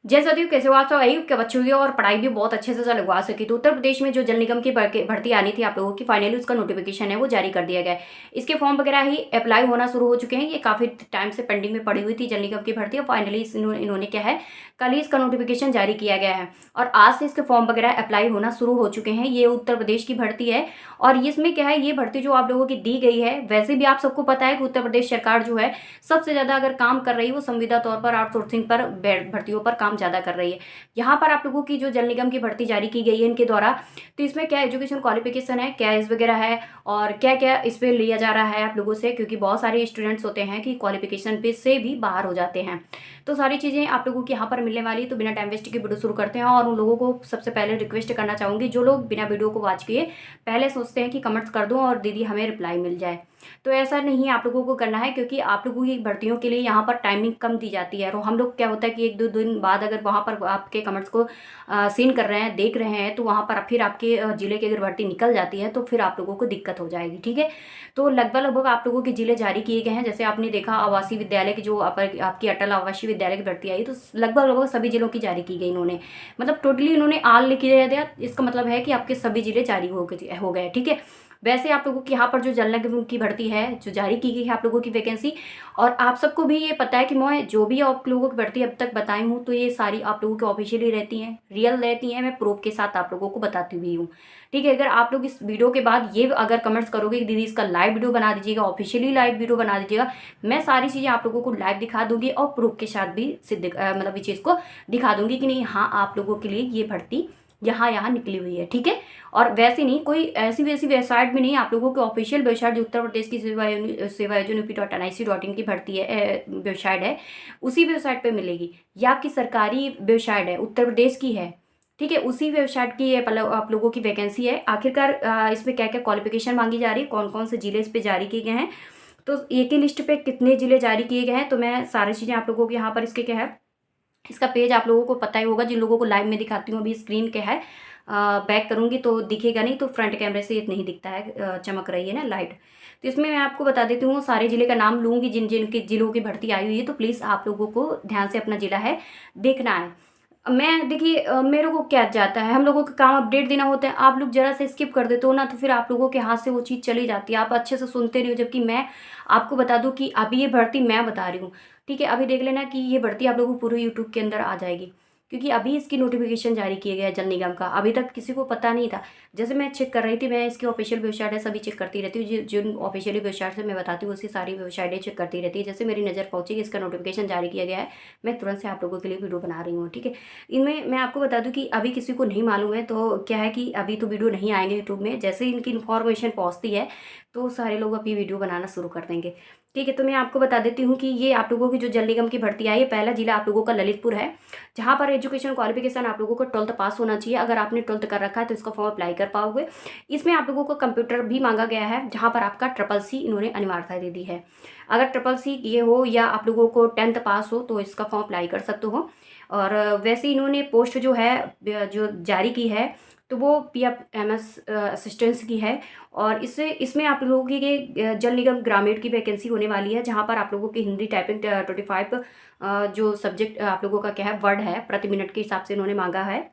जय सदियों, कैसे हो आप सब? आयु के बच्चे हुए और पढ़ाई भी बहुत अच्छे से लगवा सकी। तो उत्तर प्रदेश में जो जल निगम की भर्ती आनी थी आप लोगों की, फाइनली उसका नोटिफिकेशन है वो जारी कर दिया गया है। इसके फॉर्म वगैरह ही अप्लाई होना शुरू हो चुके हैं। ये काफ़ी टाइम से पेंडिंग में पड़ी हुई थी जल निगम की भर्ती, और फाइनली इन्होंने क्या है, कल ही इसका नोटिफिकेशन जारी किया गया है और आज से इसके फॉर्म वगैरह अप्लाई होना शुरू हो चुके हैं। ये उत्तर प्रदेश की भर्ती है और इसमें क्या है, ये भर्ती जो आप लोगों की दी गई है, वैसे भी आप सबको पता है कि उत्तर प्रदेश सरकार जो है सबसे ज़्यादा अगर काम कर रही है वो संविदा तौर पर आउटसोर्सिंग पर भर्तियों पर काम ज़्यादा कर रही है। यहाँ पर आप लोगों की जो जल निगम की भर्ती जारी की गई है इनके द्वारा, तो इसमें क्या एजुकेशन क्वालिफिकेशन है, क्या एज वगैरह है और क्या क्या इस पे लिया जा रहा है आप लोगों से, क्योंकि बहुत सारे स्टूडेंट्स होते हैं कि क्वालिफिकेशन पे से भी बाहर हो जाते हैं। तो सारी चीज़ें आप लोगों की यहाँ पर मिलने वाली। तो बिना टाइम वेस्ट के वीडियो शुरू करते हैं और उन लोगों को सबसे पहले रिक्वेस्ट करना चाहूँगी, जो लोग बिना वीडियो को वॉच किए पहले सोचते हैं कि कमेंट्स कर दूँ और दीदी हमें रिप्लाई मिल जाए, तो ऐसा नहीं आप लोगों को करना है, क्योंकि आप लोगों की भर्तियों के लिए यहाँ पर टाइमिंग कम दी जाती है। और हम लोग क्या होता है कि एक दो दिन बाद अगर वहाँ पर आपके कमेंट्स को सीन कर रहे हैं, देख रहे हैं, तो वहाँ पर फिर आपके ज़िले की अगर भर्ती निकल जाती है तो फिर आप लोगों को दिक्कत हो जाएगी। ठीक है, तो लगभग लगभग आप लोगों के ज़िले जारी किए गए हैं। जैसे आपने देखा आवासीय विद्यालय की जो आपकी अटल आवासीय विद्यालय की भर्ती आई, तो लगभग लगभग सभी जिलों की जारी की गई इन्होंने, मतलब टोटली इन्होंने आल लिख दिया। इसका मतलब है कि आपके सभी जिले जारी हो गए। ठीक है, वैसे आप लोगों की यहाँ पर जो जल निगम की भर्ती है जो जारी की गई है आप लोगों की वैकेंसी, और आप सबको भी ये पता है कि मैं जो भी आप लोगों की भर्ती अब तक बताई हूँ तो ये सारी आप लोगों की ऑफिशियली रहती हैं, रियल रहती हैं, मैं प्रूफ के साथ आप लोगों को बताती हुई हूँ। ठीक है, अगर आप लोग इस वीडियो के बाद ये अगर कमेंट्स करोगे कि दीदी इसका लाइव वीडियो बना दीजिएगा, ऑफिशियली लाइव वीडियो बना दीजिएगा, मैं सारी चीज़ें आप लोगों को लाइव दिखा दूंगी और प्रूफ के साथ भी मतलब इस चीज़ को दिखा दूंगी कि नहीं, हाँ आप लोगों के लिए ये भर्ती यहाँ यहाँ निकली हुई है। ठीक है, और वैसे नहीं कोई ऐसी वैसी वेबसाइट भी नहीं, आप लोगों के ऑफिशियल वेबसाइट जो उत्तर प्रदेश की sevayonupi.nic.in की भर्ती है वेबसाइट है, उसी वेबसाइट पे मिलेगी। या आपकी सरकारी वेबसाइट है, उत्तर प्रदेश की है, ठीक है, उसी वेबसाइट की ये आप लोगों की वैकेंसी है। आखिरकार इसमें क्या क्या क्वालिफिकेशन मांगी जा रही है, कौन कौन से जिले इस पे जारी किए गए हैं, तो एक ही लिस्ट पे कितने जिले जारी किए गए हैं, तो मैं सारी चीज़ें आप लोगों को यहाँ पर इसके क्या है, इसका पेज आप लोगों को पता ही होगा। जिन लोगों को लाइव में दिखाती हूँ अभी स्क्रीन के है, बैक करूँगी तो दिखेगा नहीं, तो फ्रंट कैमरे से ये नहीं दिखता है, चमक रही है ना लाइट। तो इसमें मैं आपको बता देती हूँ, सारे ज़िले का नाम लूँगी जिन जिन के ज़िलों की भर्ती आई हुई है, तो प्लीज़ आप लोगों को ध्यान से अपना ज़िला है देखना है। मैं देखिए मेरे को क्या जाता है, हम लोगों का काम अपडेट देना होता है, आप लोग जरा से स्किप कर देते हो ना, तो फिर आप लोगों के हाथ से वो चीज़ चली जाती है, आप अच्छे से सुनते रहो। जबकि मैं आपको बता दूं कि अभी ये भर्ती मैं बता रही हूँ, ठीक है, अभी देख लेना कि ये भर्ती आप लोगों को पूरे यूट्यूब के अंदर आ जाएगी, क्योंकि अभी इसकी नोटिफिकेशन जारी किया गया है जल निगम का, अभी तक किसी को पता नहीं था। जैसे मैं चेक कर रही थी, मैं इसकी ऑफिशियल वेबसाइट है सभी चेक करती रहती हूँ, जिन ऑफिशियली वेबसाइट से मैं बताती हूँ उसकी सारी वेबसाइटें चेक करती रहती है। जैसे मेरी नज़र पहुँची कि इसका नोटिफिकेशन जारी किया गया है, मैं तुरंत से आप लोगों के लिए वीडियो बना रही हूँ। ठीक है, इनमें मैं आपको बता दूं कि अभी किसी को नहीं मालूम है, तो क्या है कि अभी तो वीडियो नहीं आएंगे यूट्यूब में, जैसे ही इनकी इन्फॉर्मेशन पहुंचती है तो सारे लोग अभी वीडियो बनाना शुरू कर देंगे। ठीक है, तो मैं आपको बता देती हूँ कि ये आप लोगों की जो जल निगम की भर्ती आई है, पहला जिला आप लोगों का ललितपुर है, जहाँ पर एजुकेशन क्वालिफिकेशन आप लोगों को 12th पास होना चाहिए। अगर आपने 12th कर रखा है तो इसका फॉर्म अप्लाई कर पाओगे। इसमें आप लोगों को कंप्यूटर भी मांगा गया है, जहाँ पर आपका CCC इन्होंने अनिवार्यता दे दी है। अगर CCC ये हो या आप लोगों को 10th पास हो तो इसका फॉर्म अप्लाई कर सकते हो। और वैसे इन्होंने पोस्ट जो है जो जारी की है, तो वो PFMS असिस्टेंस की है। और इसमें आप लोगों की जल निगम ग्रामीण की वैकेंसी होने वाली है, जहाँ पर आप लोगों की हिंदी टाइपिंग 25 जो सब्जेक्ट आप लोगों का क्या है वर्ड है प्रति मिनट के हिसाब से इन्होंने मांगा है,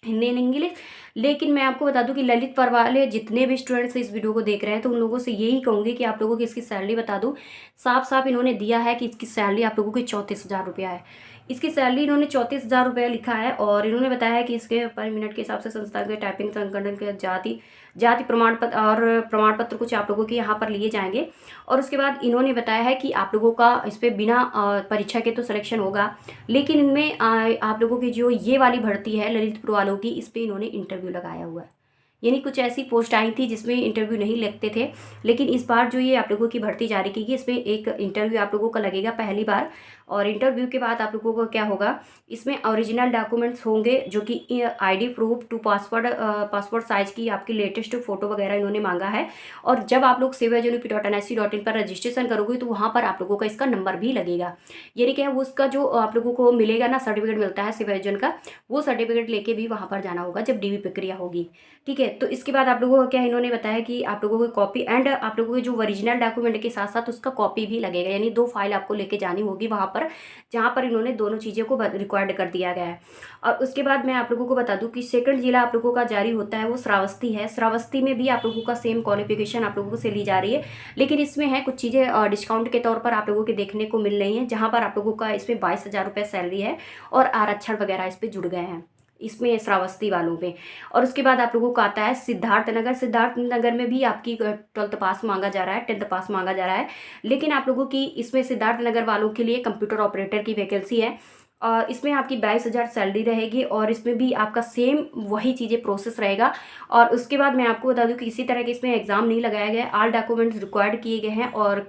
हिंदी एंड इंग्लिश। लेकिन मैं आपको बता दूं कि ललित पर वाले जितने भी स्टूडेंट्स इस वीडियो को देख रहे हैं, तो उन लोगों से यही कहूँगी कि आप लोगों की इसकी सैलरी बता दूं। साफ साफ इन्होंने दिया है कि इसकी सैलरी आप लोगों की 34,000 रुपया है। इसकी सैलरी इन्होंने 34,000 रुपया लिखा है, और इन्होंने बताया है कि इसके पर मिनट के हिसाब से संस्था के टाइपिंग संगठन के जाति जाति प्रमाण पत्र और प्रमाण पत्र कुछ आप लोगों के यहाँ पर लिए जाएंगे। और उसके बाद इन्होंने बताया है कि आप लोगों का इस पर बिना परीक्षा के तो सिलेक्शन होगा, लेकिन इनमें आप लोगों की जो ये वाली भर्ती है ललितपुर वालों की, इस पर इन्होंने इंटरव्यू लगाया हुआ है। यानी कुछ ऐसी पोस्ट आई थी जिसमें इंटरव्यू नहीं लगते थे, लेकिन इस बार जो ये आप लोगों की भर्ती जारी की गई, इसमें एक इंटरव्यू आप लोगों का लगेगा पहली बार। और इंटरव्यू के बाद आप लोगों को क्या होगा, इसमें ओरिजिनल डॉक्यूमेंट्स होंगे, जो कि ID proof two passport size की आपकी लेटेस्ट फोटो वगैरह इन्होंने मांगा है। और जब आप लोग sevayonupi.nic.in पर रजिस्ट्रेशन करोगे तो वहाँ पर आप लोगों का इसका नंबर भी लगेगा। यानी क्या है, वो उसका जो आप लोगों को मिलेगा ना, सर्टिफिकेट मिलता है सेवायोजन का, वो सर्टिफिकेट लेके भी वहाँ पर जाना होगा जब DV प्रक्रिया होगी। ठीक है, तो इसके बाद आप लोगों को क्या इन्होंने बताया कि आप लोगों को कॉपी एंड आप लोगों के जो ओरिजिनल डॉक्यूमेंट के साथ साथ उसका कॉपी भी लगेगा, यानी 2 फाइल आपको लेके जानी होगी वहाँ पर पर, जहाँ पर इन्होंने दोनों चीज़ों को रिकॉर्ड कर दिया गया है। और उसके बाद मैं आप लोगों को बता दूं कि सेकंड जिला आप लोगों का जारी होता है वो श्रावस्ती है। श्रावस्ती में भी आप लोगों का सेम क्वालिफिकेशन आप लोगों से ली जा रही है, लेकिन इसमें है कुछ चीज़ें डिस्काउंट के तौर पर आप लोगों के देखने को मिल रही हैं, जहाँ पर आप लोगों का इसमें 22,000 रुपये सैलरी है और आरक्षण वगैरह इस पर जुड़ गए हैं इसमें श्रावस्ती वालों पे। और उसके बाद आप लोगों को आता है सिद्धार्थ नगर। सिद्धार्थ नगर में भी आपकी 12th पास मांगा जा रहा है, 10th पास मांगा जा रहा है, लेकिन आप लोगों की इसमें सिद्धार्थ नगर वालों के लिए कंप्यूटर ऑपरेटर की वैकेंसी है और इसमें आपकी 22,000 सैलरी रहेगी और इसमें भी आपका सेम वही चीज़ें प्रोसेस रहेगा। और उसके बाद मैं आपको बता दूं कि किसी तरह के इसमें एग्जाम नहीं लगाया गया है, ऑल डॉक्यूमेंट्स रिक्वायर्ड किए गए हैं और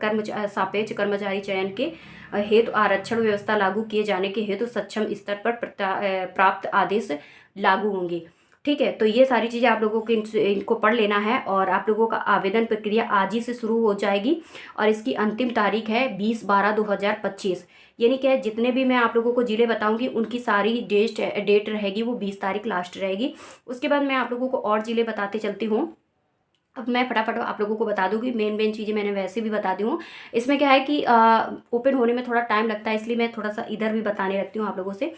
सापेक्ष कर्मचारी चयन के हेतु आरक्षण व्यवस्था लागू किए जाने के हेतु सक्षम स्तर पर प्राप्त आदेश लागू होंगे। ठीक है, तो ये सारी चीज़ें आप लोगों को इनको पढ़ लेना है और आप लोगों का आवेदन प्रक्रिया आज ही से शुरू हो जाएगी और इसकी अंतिम तारीख है 20/12/2025। यानी कि जितने भी मैं आप लोगों को जिले बताऊंगी उनकी सारी डेट रहेगी वो 20 तारीख लास्ट रहेगी। उसके बाद मैं आप लोगों को और जिले बताते चलती हूँ। अब मैं फटाफट आप लोगों को बता दूंगी, मेन चीज़ें मैंने वैसे भी बता दी हूँ। इसमें क्या है कि ओपन होने में थोड़ा टाइम लगता है, इसलिए मैं थोड़ा सा इधर भी बताने लगती हूँ आप लोगों से।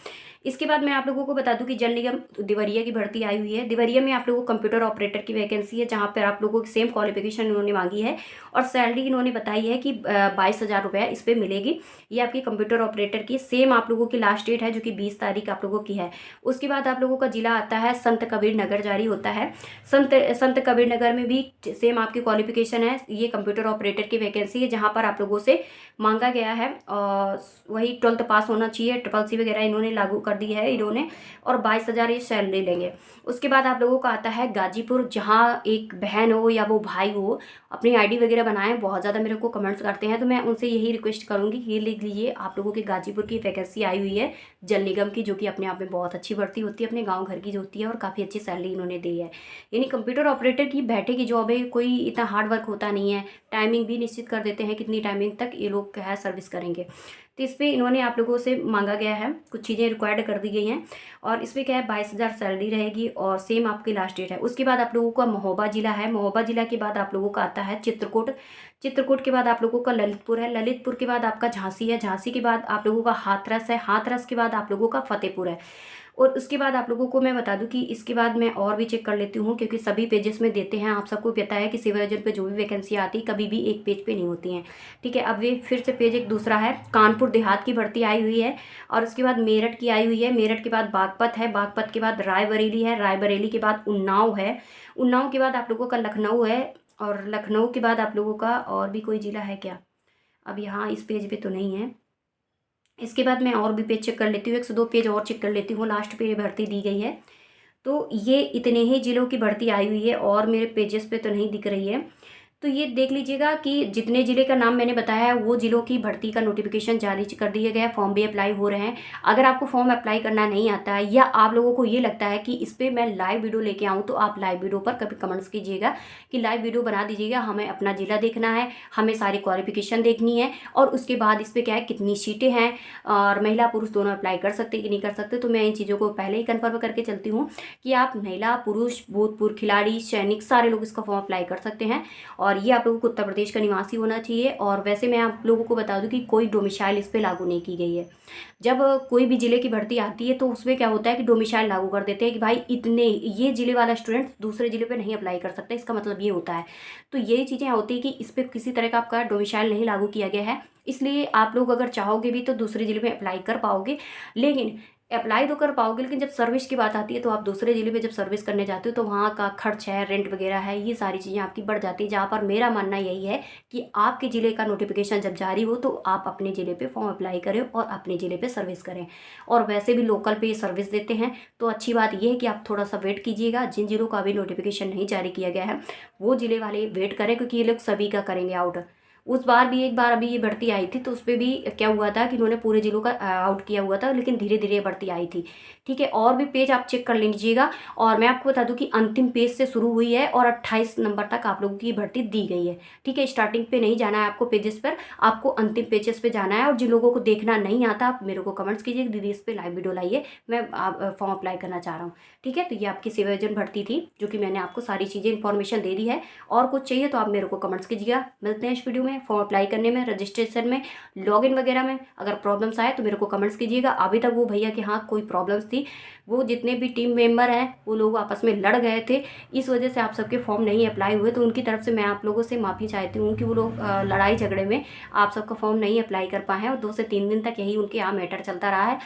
इसके बाद मैं आप लोगों को बता दूं कि जल निगम देवरिया की भर्ती आई हुई है। देवरिया में आप लोगों को कंप्यूटर ऑपरेटर की वैकेंसी है, जहाँ पर आप लोगों की सेम क्वालिफिकेशन इन्होंने मांगी है और सैलरी इन्होंने बताई है कि 22,000 रुपये इस पर मिलेगी। ये आपकी कंप्यूटर ऑपरेटर की सेम आप लोगों की लास्ट डेट है जो कि 20 तारीख आप लोगों की है। उसके बाद आप लोगों का जिला आता है संत कबीर नगर जारी होता है। संत कबीर नगर में भी सेम आपकी क्वालिफिकेशन है, ये कंप्यूटर ऑपरेटर की वैकेंसी है, जहाँ पर आप लोगों से मांगा गया है और वही 12th पास होना चाहिए, CCC वगैरह इन्होंने लागू कर दी है इन्होंने, और 22,000 ये सैलरी लेंगे। उसके बाद आप लोगों का आता है गाजीपुर, जहाँ एक बहन हो या वो भाई हो अपनी आईडी वगैरह बनाए, बहुत ज़्यादा मेरे को कमेंट्स करते हैं, तो मैं उनसे यही रिक्वेस्ट करूँगी कि ये लिख लीजिए, आप लोगों की गाजीपुर की वैकेंसी आई हुई है जल निगम की, जो कि अपने आप में बहुत अच्छी भर्ती होती है, अपने गाँव घर की जो होती है और काफ़ी अच्छी सैलरी इन्होंने दी है। यानी कंप्यूटर ऑपरेटर की बैठे की जॉब है, कोई इतना हार्ड वर्क होता नहीं है, टाइमिंग भी निश्चित कर देते हैं कितनी टाइमिंग तक ये लोग है सर्विस करेंगे। तो इस पर इन्होंने आप लोगों से मांगा गया है, कुछ चीज़ें रिक्वायर्ड कर दी गई हैं और इसमें क्या है 22,000 सैलरी रहेगी और सेम आपकी लास्ट डेट है। उसके बाद आप लोगों का महोबा जिला है। महोबा जिला के बाद आप लोगों का आता है चित्रकूट। चित्रकूट के बाद आप लोगों का ललितपुर है। ललितपुर के बाद आपका झांसी है। झांसी के बाद आप लोगों का हाथरस है। हाथरस के बाद आप लोगों का फतेहपुर है। और उसके बाद आप लोगों को मैं बता दूं कि इसके बाद मैं और भी चेक कर लेती हूँ, क्योंकि सभी पेजेस में देते हैं। आप सबको पता है कि सिविल सर्जन पे जो भी वैकेंसी आती है कभी भी एक पेज पे नहीं होती हैं। ठीक है, अब ये फिर से पेज एक दूसरा है। कानपुर देहात की भर्ती आई हुई है और उसके बाद मेरठ की आई हुई है। मेरठ के बाद बागपत है। बागपत के बाद रायबरेली है। रायबरेली के बाद उन्नाव है। उन्नाव के बाद आप लोगों का लखनऊ है और लखनऊ के बाद आप लोगों का और भी कोई जिला है क्या, अब यहाँ इस पेज पे तो नहीं है। इसके बाद मैं और भी पेज चेक कर लेती हूँ, 102 पेज और चेक कर लेती हूँ, लास्ट पे भर्ती दी गई है। तो ये इतने ही जिलों की भर्ती आई हुई है और मेरे पेजेस पे तो नहीं दिख रही है। तो ये देख लीजिएगा कि जितने ज़िले का नाम मैंने बताया है वो ज़िलों की भर्ती का नोटिफिकेशन जारी कर दिया गया है। फॉर्म भी अप्लाई हो रहे हैं। अगर आपको फॉर्म अप्लाई करना नहीं आता है या आप लोगों को ये लगता है कि इस पर मैं लाइव वीडियो लेके आऊँ, तो आप लाइव वीडियो पर कभी कमेंट्स कीजिएगा कि लाइव वीडियो बना दीजिएगा। हमें अपना ज़िला देखना है, हमें सारी क्वालिफिकेशन देखनी है और उसके बाद इस पर क्या है कितनी सीटें हैं और महिला पुरुष दोनों अप्लाई कर सकते कि नहीं कर सकते। तो मैं इन चीज़ों को पहले ही कन्फर्म करके चलती हूँ कि आप महिला पुरुष भूतपूर्व खिलाड़ी सैनिक सारे लोग इसका फॉर्म अप्लाई कर सकते हैं और ये आप लोगों को उत्तर प्रदेश का निवासी होना चाहिए। और वैसे मैं आप लोगों को बता दूं कि कोई डोमिसाइल इस पे लागू नहीं की गई है। जब कोई भी ज़िले की भर्ती आती है तो उसमें क्या होता है कि डोमिसाइल लागू कर देते हैं कि भाई इतने ये ज़िले वाला स्टूडेंट दूसरे ज़िले पे नहीं अप्लाई कर सकता, इसका मतलब ये होता है। तो यही चीज़ें होती है कि इस पर किसी तरह का आपका डोमिसाइल नहीं लागू किया गया है, इसलिए आप लोग अगर चाहोगे भी तो दूसरे ज़िले में अप्लाई कर पाओगे। लेकिन अप्लाई तो कर पाओगे, लेकिन जब सर्विस की बात आती है तो आप दूसरे ज़िले में जब सर्विस करने जाते हो तो वहाँ का खर्च है, रेंट वगैरह है, ये सारी चीज़ें आपकी बढ़ जाती है। जहाँ पर मेरा मानना यही है कि आपके ज़िले का नोटिफिकेशन जब जारी हो तो आप अपने ज़िले पे फॉर्म अप्लाई करें और अपने ज़िले पे सर्विस करें। और वैसे भी लोकल पे सर्विस देते हैं तो अच्छी बात यह है कि आप थोड़ा सा वेट कीजिएगा। जिन ज़िलों का अभी नोटिफिकेशन नहीं जारी किया गया है वो ज़िले वाले वेट करें, क्योंकि ये लोग सभी का करेंगे आउट। उस बार भी एक बार अभी ये भर्ती आई थी तो उस पर भी क्या हुआ था कि उन्होंने पूरे जिलों का आउट किया हुआ था, लेकिन धीरे धीरे भर्ती आई थी। ठीक है, और भी पेज आप चेक कर लीजिएगा। और मैं आपको बता दूं कि अंतिम पेज से शुरू हुई है और 28 नंबर तक आप लोगों की भर्ती दी गई है। ठीक है, स्टार्टिंग पे नहीं जाना है आपको पेजेस पर, आपको अंतिम पेजेस पे जाना है। और जिन लोगों को देखना नहीं आता आप मेरे को कमेंट्स कीजिए दीदी इस पर लाइव वीडियो लाइए, मैं फॉर्म अप्लाई करना चाह रहा हूँ। ठीक है, तो ये आपकी सिविल सर्जन भर्ती थी जो कि मैंने आपको सारी चीज़ें इन्फॉर्मेशन दे दी है। और कुछ चाहिए तो आप मेरे को कमेंट्स कीजिएगा। मिलते हैं इस वीडियो में। फॉर्म अप्लाई करने में, रजिस्ट्रेशन में, लॉगिन वगैरह में अगर प्रॉब्लम्स आए तो मेरे को कमेंट्स कीजिएगा। अभी तक वो भैया के हाँ कोई प्रॉब्लम्स थी, वो जितने भी टीम मेंबर हैं वो लोग आपस में लड़ गए थे, इस वजह से आप सबके फॉर्म नहीं अप्लाई हुए। तो उनकी तरफ से मैं आप लोगों से माफ़ी चाहती हूँ कि वो लोग लड़ाई झगड़े में आप सबका फॉर्म नहीं अप्लाई कर पाए हैं और 2 से 3 दिन तक यही उनके यहाँ मैटर चलता रहा है।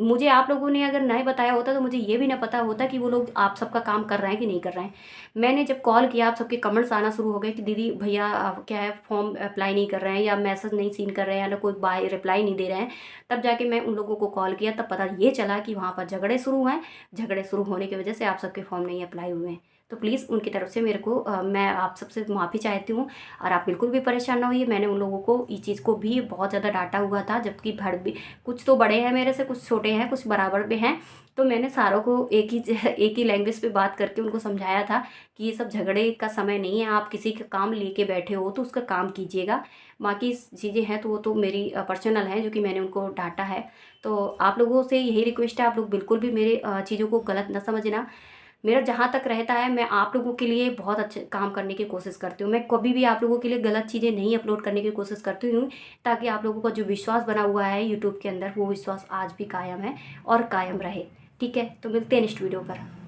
मुझे आप लोगों ने अगर नहीं बताया होता तो मुझे ये भी ना पता होता कि वो लोग आप सबका काम कर रहे हैं कि नहीं कर रहे हैं। मैंने जब कॉल किया आप सबके कमेंट्स आना शुरू हो गए कि दीदी भैया क्या है फॉर्म अप्लाई नहीं कर रहे हैं या मैसेज नहीं सीन कर रहे हैं या कोई बाय रिप्लाई नहीं दे रहे हैं, तब जाके मैं उन लोगों को कॉल किया, तब पता ये चला कि वहाँ पर झगड़े शुरू हैं। झगड़े शुरू होने की वजह से आप सबके फॉर्म नहीं अप्लाई हुए हैं। तो प्लीज़ उनकी तरफ से मेरे को मैं आप सबसे माफ़ी चाहती हूँ और आप बिल्कुल भी परेशान ना होइए। मैंने उन लोगों को इस चीज़ को भी बहुत ज़्यादा डांटा हुआ था, जबकि भड़ भी कुछ तो बड़े हैं मेरे से, कुछ छोटे हैं, कुछ बराबर में हैं। तो मैंने सारों को एक ही लैंग्वेज पे बात करके उनको समझाया था कि ये सब झगड़े का समय नहीं है, आप किसी का काम लेके बैठे हो तो उसका काम कीजिएगा। बाकी चीज़ें हैं तो वो तो मेरी पर्सनल हैं जो कि मैंने उनको डांटा है। तो आप लोगों से यही रिक्वेस्ट है, आप लोग बिल्कुल भी मेरे चीज़ों को गलत ना समझना। मेरा जहाँ तक रहता है मैं आप लोगों के लिए बहुत अच्छे काम करने की कोशिश करती हूँ। मैं कभी भी आप लोगों के लिए गलत चीज़ें नहीं अपलोड करने की कोशिश करती हूँ, ताकि आप लोगों का जो विश्वास बना हुआ है यूट्यूब के अंदर वो विश्वास आज भी कायम है और कायम रहे। ठीक है, तो मिलते हैं नेक्स्ट वीडियो पर।